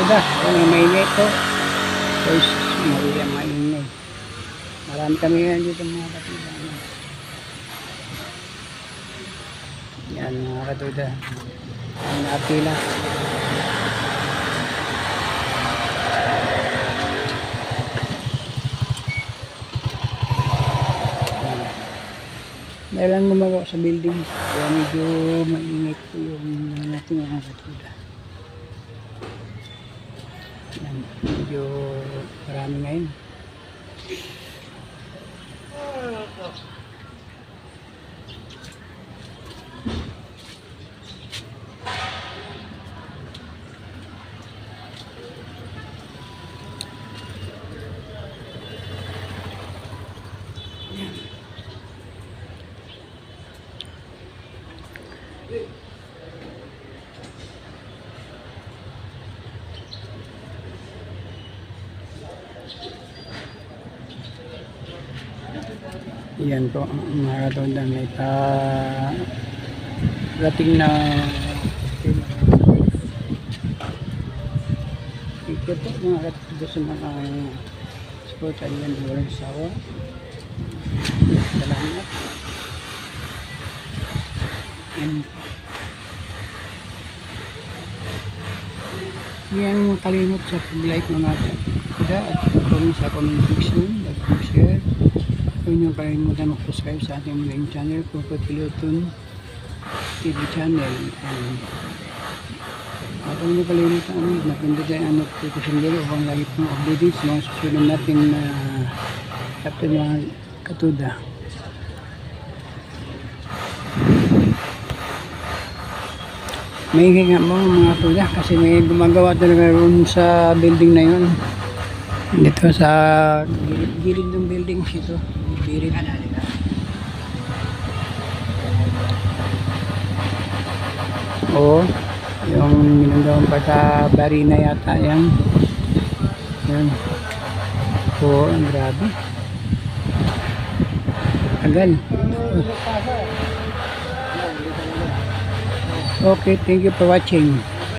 katuda. Yung mainit to. Guys, maingay. Marami kami ngayon dito mga katuda. Yan mga katuda. Ang nakapila. Dahil lang gumagawa sa building. Kaya medyo mainit po yung natin mga katuda. Yan, medyo marami ngayon. Yan po mga katuda, may rating na ito po mga katuda sa mga sportan yan, walang sawa. Salamat. Yan kalimot sa pag-like mga katuda at kung sa comment section, like-share. Huwag niyo kalimutan mag-subscribe sa ating main channel, Kukotilutun TV channel. At huwag niyo kalimutan napindutin ang notification bell upang lagi pong updated sa mga susunod natin na kapit mga katuda. May hinga mo mga katuda kasi may gumagawa talaga ron sa building na yun. Dito sa gilid ng building ito. Gilid. Oo. Yung minagawan pa sa Barina yata yan. Yan. Oo, ang grabe. Tagal. Okay, thank you for watching.